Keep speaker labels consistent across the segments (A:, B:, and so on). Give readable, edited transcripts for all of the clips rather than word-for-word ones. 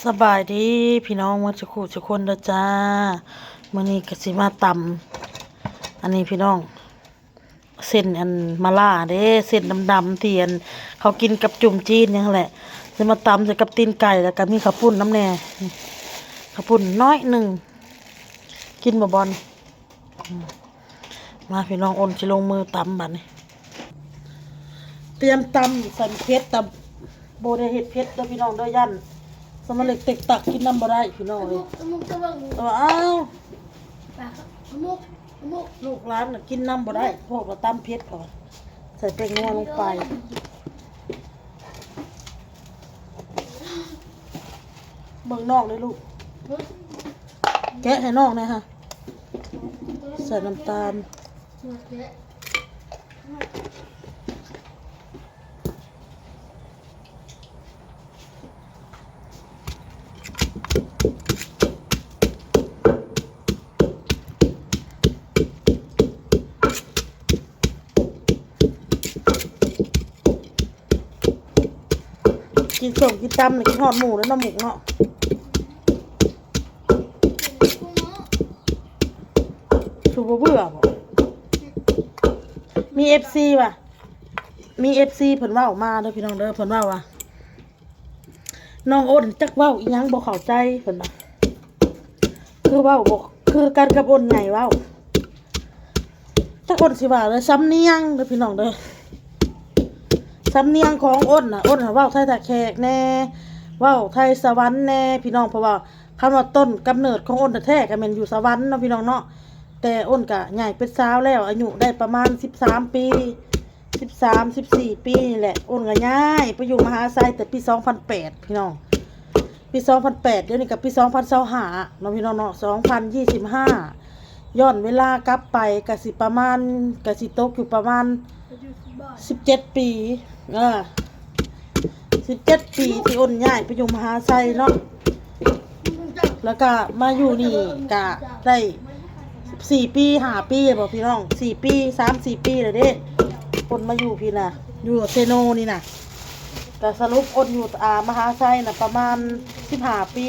A: สบายดีพี่น้องวัดสุขุสุคนเด้อจ้ามื้อนี้ก็สิมาตำอันนี้พี่น้องเส้นอันมาล่าเด้เส้นดำๆที่อันเขากินกับจุ่มจีนนี่แหละสิมาตำใส่กับตีนไก่แล้วก็มีข้าวปุ้นน้ำแหน่ข้าวปุ้นน้อยหนึ่งกินบ่บอลมาพี่น้องอ้นสิลงมือตำบัดนี้เตรียมตำใส่เผ็ดตำโบได้เฮ็ดเผ็ดเด้อพี่น้องเด้อยันสมเล็กเต็กตักกินน้ำบ่ได้พี่น้องเลยอ้าวลูกร้านน่ะกินน้ำบ่ได้พวกเราตำเผ็ดก่อนใส่แป้งนัวลงไปเบิ่งนอกเลยลูกแกะให้นอกหน่อยค่ะใส่น้ำตาลกินส้มกินตำหรือกินหอดหมูแล้วน้ำหมูเนาะชูบเบื่อบ่มีFCป่ะมีFCเพิ่นเว้ามาเด้อพี่น้องเด้อเพิ่นเว้าว่าน้องอ้นจักเว้าอีหยังบ่เข้าใจเพิ่นน่ะคือเว้าบ่คือกันกับอ้นใหญ่เว้าจักอ้นสิว่าเลยสำเนียงเด้อพี่น้องเด้อสำเนียงของอ้นน่ะอ้นน่ะเว้าไทยตะแขกแน่เว้าไทยสวรรค์แน่พี่น้องเพราะว่าคำว่าต้นกำเนิดของอ้นแท้ๆก็แม่นอยู่สวรรค์เนาะพี่น้องเนาะแต่อ้นก็ใหญ่เป็นสาวแล้วอายุได้ประมาณ13ปี14ปีนี่แหละอ้นก็ย้ายไปอยู่มหาไซแต่ปี2008พี่น้องปี2008เดี๋ยวนี้ก็ปี2025เนาะพี่น้องเนาะ2025ย้อนเวลากลับไปก็สิประมาณก็สิตกอยู่ประมาณ17ปี17ปีที่อ้นย้ายไปอยู่มหาไซเนาะแล้วก็มาอยู่นี่ก็ได้4ปี5ปีบ่พี่น้อง4ปี3-4ปีเลยเด้อ้นมาอยู่พี่น่ะอยู่เซโนนี่น่ะก็สรุปอ้นอยู่มหาไซน่ะประมาณ15ปี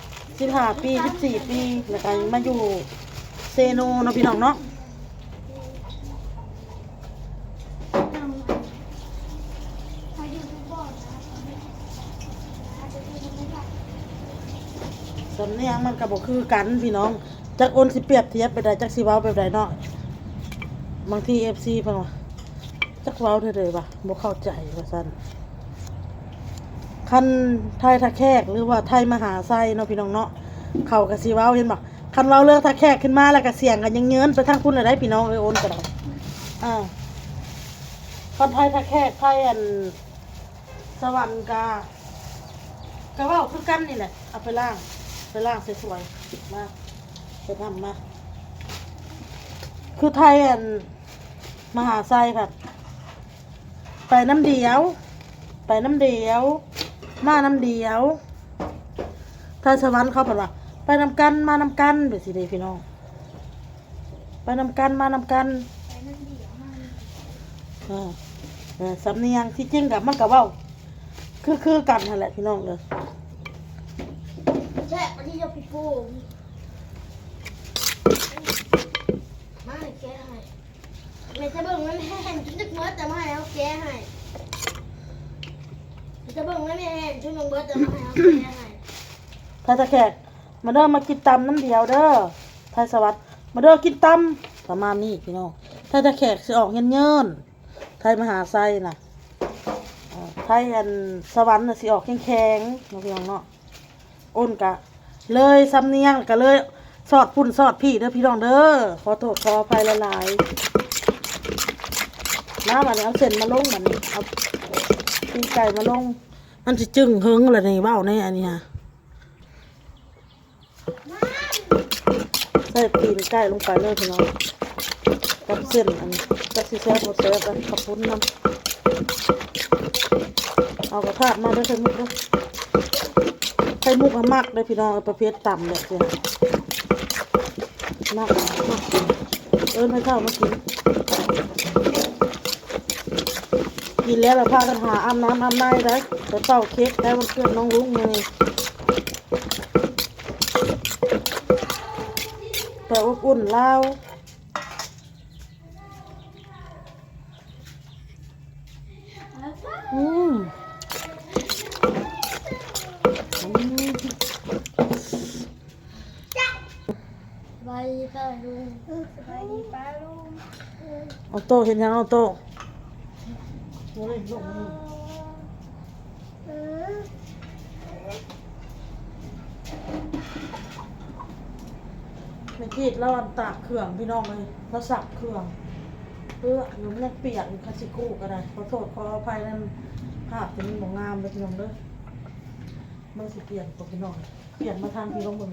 A: 14ปีแล้วก็มาอยู่เซโนเนาะพี่น้องเนาะสำเนียงมันก็บ่คือกันพี่น้องจักอ้นสิเปรียบเทียบไปได้จักสิเว้าแบบใดเนาะบางที FC เพิ่นว่าจักเว้าเด้อๆว่ะบ่เข้าใจว่าซั่นคันไทยทะแขกหรือว่าไทยมหาไซเนาะพี่น้องเนาะเขาก็สิเว้าเห็นบ่คันเว้าเรื่องทะแขกขึ้นมาแล้วก็เสียงกันยังเงินไปทางพุ่นได้พี่น้องเอ้ยโอนก็ได้คนไทยทะแขกไทยอันสวรรค์ก็เว้าคือกันนี่แหละเอาไปล้างสวยๆมาไปทำมาคือไทยอันมหาไซค่ะไปน้ำเดียวมาน้ำเดียวไทยสวรรค์เขาบอกว่าไปนำกันมานำกันเดี๋ยวสิเดพี่น้องไปนำกันมานำกันสำเนียงที่จริงกับมันกับว่าคือกันนั่นแหละพี่น้องเลย
B: แช่มาที่จะปูมาแก้ให้ไม่จะเบิ่งมันแห้งชุดเบิร์ดแต่ไม่ให้เขาแก้ให้จะเบิ่งมันแห้งชุดเบิร์ดแต่ไม่ให้เขาแก้ให้
A: ไทยตะแขกมาเด้อมากินตำน้ำเดียวเด้อไทยสวัสดิ์มาเด้อกินตำประมาณนี้พี่น้องไทยตะแขกสิออกเงินไทยมหาไซน่ะไทยอันสวรรค์น่ะสิออกแข็งๆพี่น้องเนาะอ้นกะเลยสำเนียงก็เลยสอดพุ่นสอดพี่เด้อพี่น้องเด้อขอโทษขออภัยหลายๆน้ำมันเอาเส้นมาลงมันเอาตีนไก่มาลงมันจะจึงเฮงอะไรในเบ้าในอันนี้ฮะใส่ตีนไก่ลงไปเลยพี่น้องกับเส้นอันนี้ก็สิแซ่บหมดแซ่บกันขอบคุณน้ำเอากระทะมาด้วยไข่มุกด้วยไข่มุกมักเลยพี่น้องประเภทต่ำเลยสิมากให้เข้ามากินแล้วเราพากันหาอาบน้ำอาบน้ำได้ไป เป่าเค้กได้วันเกิดน้องลุงเลยแต่อบอุ่นเล่าอืม
B: สบายดีป้าลุงสบายดีป้าลุง
A: เอาโต้เห็นยังเอาโต้เล่นลูกนี่ไม่คิดแล้วอันตากเครื่องพี่น้องเลยแล้วสับเครื่องเพื่ออยู่มันยังเปียกอยู่คาสิคู่ก็ได้ขอโทษขออภัยนั่นภาพจะมีหมองงามเลยพี่น้องเด้อเมื่อสิเปลี่ยนตัวพี่น้องเปลี่ยนมาทางพี่น้องมึง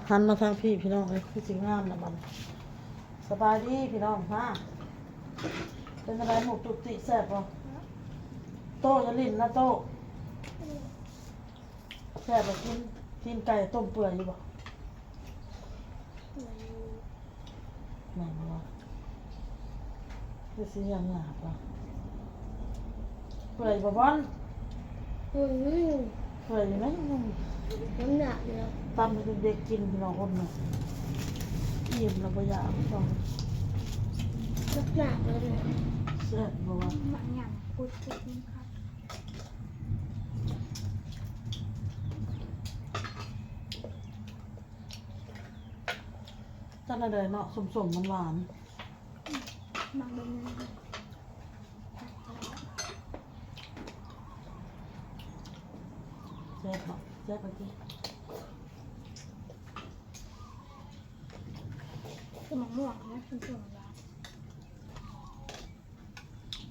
A: หันมาทางพี่น้องเลยคือสิงามนะมันสบายดีพี่น้องมาเป็นอะไรหมกตุกติแซ่บป่ะโต้จะลิ้นนะโต้แซ่บแบบกินไก่ต้มเปื่อยอยู่ป่ะไหนวะคือสิยังหยาบป่ะเปื่อยป่ะบอลเปื่อยอยู่ไหม
B: น้ำหนักเยอะ
A: ตำให้เด็กๆกินพี่น้องคนน่ะอิ่มแล้วบ่อยากพี่น้อง
B: น้ำหนักเลย
A: แซ่บบ่วะ
B: หนักอย่างพูดถึงครับ
A: จังได๋เนาะสมๆหวาน
B: มาเป็นยังไง
A: ๆแซ่บเนาะแซ่บไปกิน
B: คือมะม่วงนะเป็นส่วนหวาน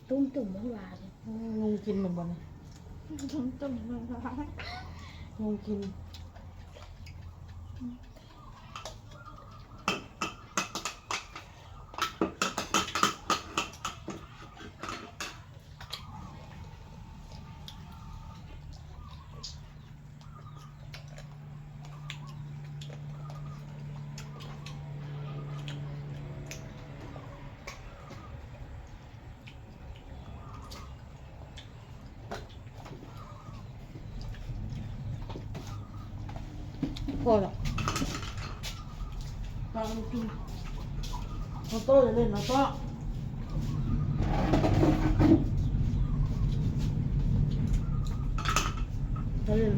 B: ตุ้มตุ่มหวาน
A: งงกินเหมือนบ่เนี่ย
B: ตุ้มตุ่มหวาน
A: งงกินพอแล้วตามกินเอาโต้จะเล่นเอาโต้จะเล่น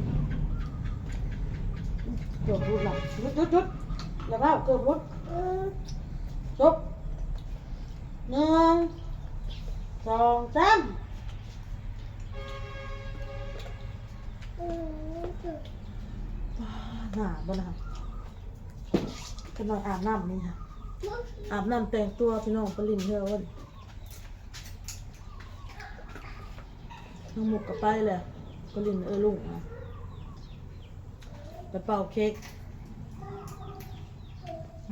A: เกือบรุดละจุดอย่าบ้าเกือบรุดจบ1 2 3หนาบ่นะครับก็นอนอาบน้ำนี่ค่ะอาบน้ำแต่งตัวพี่น้องปรินเทวันน้องหมกกับไปแหละปรินลุงไปเป่าเค้ก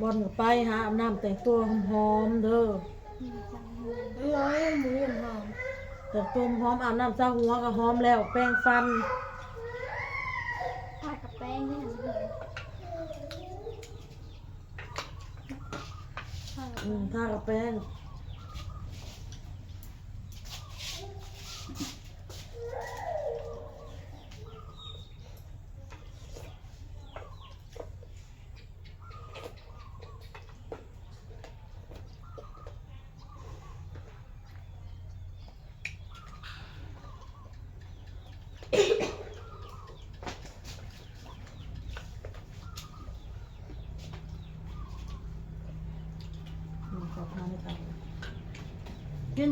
A: บอลกับไปหาอาบน้ำแต่งตัวหอมๆเด้อ
B: ร้อยหมูหอม
A: แต่งตัวหอมอาบน้ำซาหัวก็หอมแล้วแป้งฟัน
B: ทากับแป้งนี่นะ
A: ทากับแป้งขอทานให้ทานกิน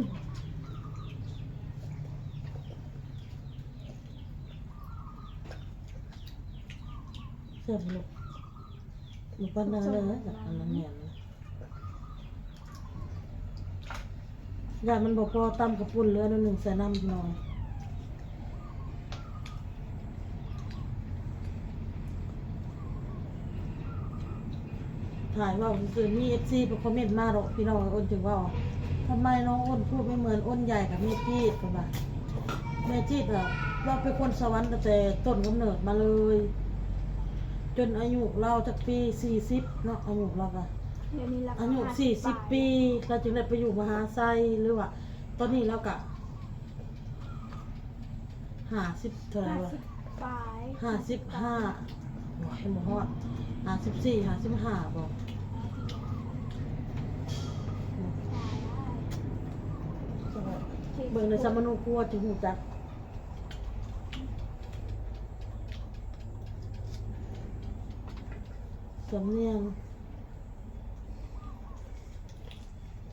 A: เสียบลูกปั้นได้เลยนะจากอันนั้นเนี่ยยามันบอกพอตำกระปุ่นเหลือ1ใส่น้ำหน่อยถ่ายว่าคือมีFCไปคอมเมนต์มาหรอกพี่น้องอ้นถึงว่าทำไมน้องอ้นพูดไม่เหมือนอ้นใหญ่กับแม่จี๊ดกันบ้างแม่จี๊ดอะเราเป็นคนสวรรค์ตั้งแต่ต้นกำเนิดมาเลย จนอายุเราจากปี40เนาะอายุเราก็
C: เดี๋ยวนี้ราคา
A: อายุ40 ปีเราจึงได้ไปอยู่มหาไซหรือว่าตอนนี้เราก็50เท่าไหร่วะ
C: 50ปลาย
A: 55บ่ให้บ่ฮอด54 55บ่เบิ่งในสมนุครัวจะฮู้จักสำเนียง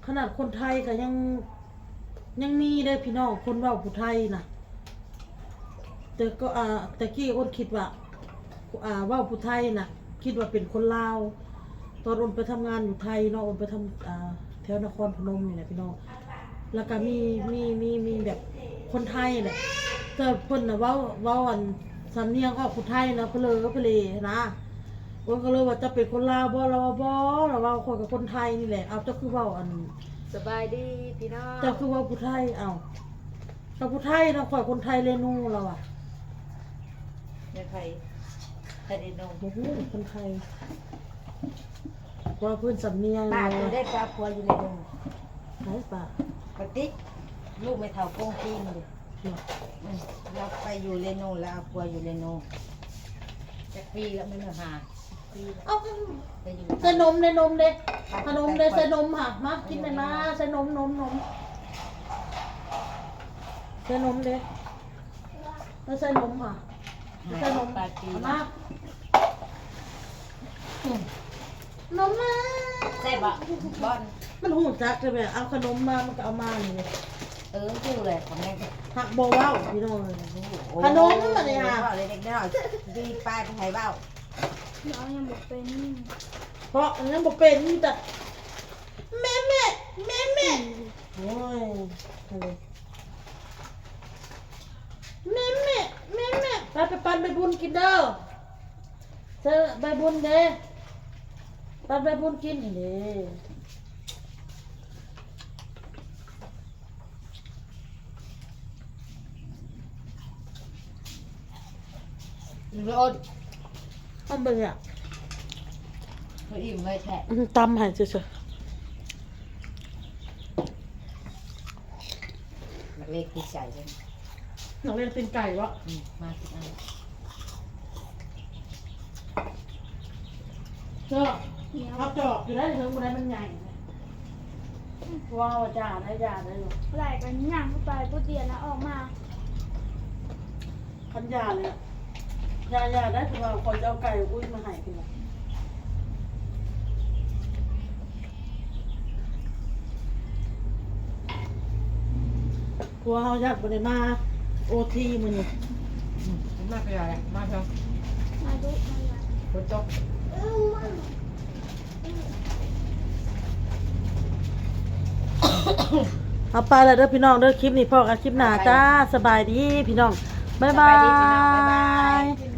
A: ขนาดคนไทยก็ยังมีได้พี่น้องคนเว้าผู้ไทยน่ะแต่ก็แต่กี้อ้นคิดว่าเว้าผู้ไทยน่ะคิดว่าเป็นคนลาวตอนอ้นไปทำงานอยู่ไทยเนาะอ้นไปทำแถวนครพนมนี่แหละพี่น้องแล้วก็มีแบบคนไทยแหละแต่เพิ่นน่ะเว้าอันสำเนียงออกผู้ไทยนะเพลอก็เพลนะอ้นก็เลยว่าจะเป็นคนลาวบ่เราบ่เราเว้าคนกับคนไทยนี่แหละเอาเจ้าคือเว้าอัน
D: สบายดีพี่น้อง
A: เจ้าคือว่าผู้ไทยเอ้าเราผู้ไทยเราข่อยคนไทยเรนูเราอ่ะ
D: ไม่ไผไทยได้นม
A: โอ้โหคนไทยว่าเพื่อนสำเนียง
D: ป้า
A: เล
D: จะ
A: ย
D: ได้ปลาพัวอยู่ในนม
A: ไหนป่ะ
D: ปฏิกลูกไม่เท่าโป้งปีนเลย
A: เนาะ
D: เราไปอยู่เรโนแล้วเอาพัวอยู่เรโนจะปีแล้วไม่มาหาปีแล้ว
A: เอา
D: ไปอยู่
A: ใส่นมในนมเด้ขนมเด้ใส่นมค่ะมากินหน่อยมาใส่นมใส่นมเด้แล้วใส่นมค่ะใส่นม
D: ปลาปี
A: เอามาอนมมา
D: ใส่บะบอน
A: มันหูจักเลยแบบเอาขนมมามันก็เอามานี่เลย
D: ชื่อเลยของแม่ก็
A: หักโบเว้าพี่น้องเลย ขนมอะเนี่ย
D: เบ้าเลยเด็กน้อยดีปลาไปไทยเบ้า
C: น้องยังบอกเป็น
A: เพราะอันนั้นบอกเป็นแต่แม่โอ้ยอะไรแม่ไปปันใบบุญกินเด้อเจอใบบุญเด้ปันใบบุญกินเด้
D: โรด
A: เอาเบิ่งอ่ะ
D: เขาอิ่มเลยแท้
A: ตำใหายเฉย
D: มันเล็กที่ใจเลย
A: ๆน้องเรียนตีนไก่วะ
D: มาสิอัน
A: เจ้า
C: เหนียว
A: เอาจอบอยู่ได้เถิงบ่ได้มันใหญ่ว้าวจ่าได้อยู่
C: ไหลกันย่างเข้าไปปุ๊บเดียวนะออกมา
A: คันยาเลยอะยาได้ถือว่าคนจะเอาไก่อุ้ยมาใหายพี่ละกลัวเขาญาติบ่ได้มาโอทีมันนี่
D: มาเป็นอะไรมาเถอะ
C: มาดูมาอย่าง
D: ฝนตก
A: เอาไปแล้วเด้อพี่น้องเด้อคลิปนี้พอกันคลิปหน้าจ้าสบายดีพี่น้องบ๊ายบา
D: สบายดีพี่น้องบ๊ายบาย
A: ย